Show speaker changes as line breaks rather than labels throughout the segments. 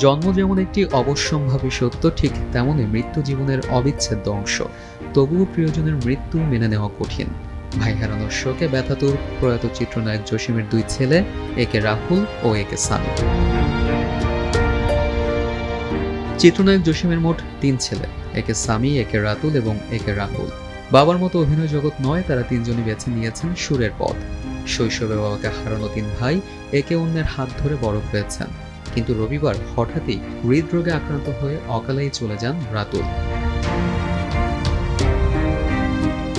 জন্ম যেমন একটি অবশ্যম্ভাবী সত্য, ঠিক তেমনই মৃত্যু জীবনের অবিচ্ছেদ্য অংশ। তবুও প্রিয়জনের মৃত্যু মেনে নেওয়া কঠিন। ভাই হারানোর শোকে ব্যথাতুর প্রয়াত চিত্রনায়ক জসিমের 2 ছেলে, একে রাহুল ও একে সামি। চিত্রনায়ক জসিমের মোট 3 ছেলে, একে সামি, একে রাতুল এবং একে রাহুল। বাবার মতো অভিনয় জগৎ নয়, তারা 3 জনই বেছে নিয়েছেন সুরের পথ। শৈশবে বাবাকে হারানো 3 ভাই একে অন্যের হাত ধরে বড় হয়েছেন, কিন্তু রবিবার হঠাৎই হৃদরোগে আক্রান্ত হয়ে অকালেই চলে যান রাতুল।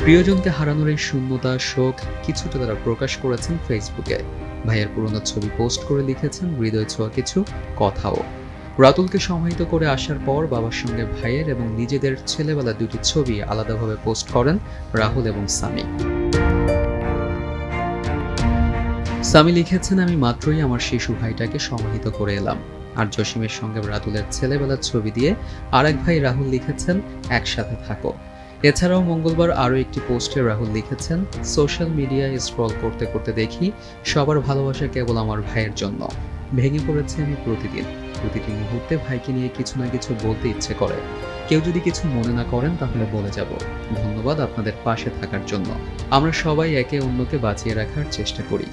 প্রিয়জনকে হারানোর এই শূন্যতা, শোক কিছুটা তারা প্রকাশ করেছেন ফেসবুকে। ভাইয়ের পুরনো ছবি পোস্ট করে লিখেছেন হৃদয় ছোঁয়া কিছু কথাও। রাতুলকে সমাহিত করে আসার পর বাবার সঙ্গে ভাইয়ের এবং নিজেদের ছেলেবেলার 2টি ছবি আলাদাভাবে পোস্ট করেন রাহুল এবং সামি। সামি লিখেছেন, আমি মাত্রই আমার শিশু ভাইটাকে সমাহিত করে এলাম। আর জসিমের সঙ্গে রাতুলের ছেলেবেলার ছবি দিয়ে আরেক ভাই রাহুল লিখেছেন, একসাথে থাকো। এছাড়াও মঙ্গলবার আরও একটি পোস্টে রাহুল লিখেছেন, সোশ্যাল মিডিয়ায় স্ক্রল করতে করতে দেখি সবার ভালোবাসা কেবল আমার ভাইয়ের জন্য। ভেঙে পড়েছে আমি প্রতিটি মুহূর্তে ভাইকে নিয়ে কিছু না কিছু বলতে ইচ্ছে করে। কেউ যদি কিছু মনে না করেন তাহলে বলে যাব, ধন্যবাদ আপনাদের পাশে থাকার জন্য। আমরা সবাই একে অন্যকে বাঁচিয়ে রাখার চেষ্টা করি।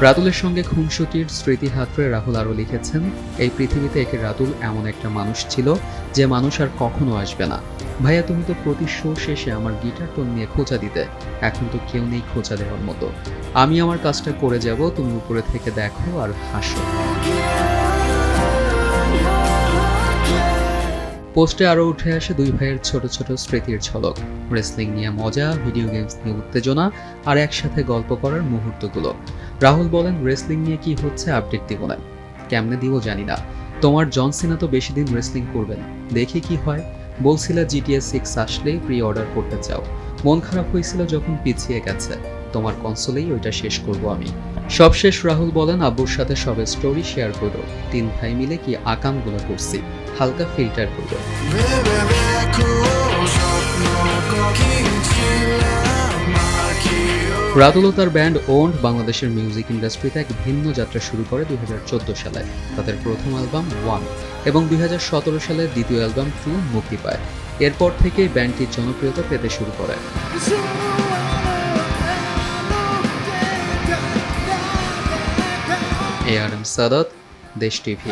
রাতুলের সঙ্গে খুনসুটির স্মৃতি হাতড়ে রাহুল আরও লিখেছেন, এই পৃথিবীতে একে রাতুল এমন একটা মানুষ ছিল যে মানুষ আর কখনো আসবে না। ভাইয়া, তুমি তো প্রতি শো শেষে আমার গিটার টোন নিয়ে খোঁচা দিতে, এখন তো কেউ নেই খোঁচা দেওয়ার মতো। আমি আমার কাজটা করে যাব, তুমি উপরে থেকে দেখো আর হাসো। পোস্টে আরও উঠে আসে 2 ভাইয়ের ছোট ছোট স্মৃতির ঝলক, রেসলিং নিয়ে মজা, ভিডিও গেমস নিয়ে উত্তেজনা আর একসাথে গল্প করার মুহূর্তগুলো। রাহুল বলেন, রেসলিং নিয়ে কি হচ্ছে আপডেট দিব না, কেমনে দিব জানি না। তোমার জন সিনা তো বেশি দিন রেসলিং করবেন, দেখি কি হয়। বলছিলা GTA 6 আসলেই প্রি অর্ডার করতে চাও, মন খারাপ হয়েছিল যখন পিছিয়ে গেছে, তোমার কনসোলেই ওইটা শেষ করব আমি। সবশেষ রাহুল বলেন, আব্বুর সাথে সবে স্টোরি শেয়ার করো, 3 ভাই মিলে কি আকামগুলো করছি, হালকা ফিল্টার করো। রাতুল ও তার ব্যান্ড ওন্ড বাংলাদেশের মিউজিক ইন্ডাস্ট্রিতে এক ভিন্ন যাত্রা শুরু করে 2014 সালে। তাদের প্রথম অ্যালবাম 1 এবং 2017 সালে দ্বিতীয় অ্যালবাম 2 মুক্তি পায়। এরপর থেকেই ব্যান্ডটির জনপ্রিয়তা পেতে শুরু করে। ARM সাদাত, দেশ টিভি।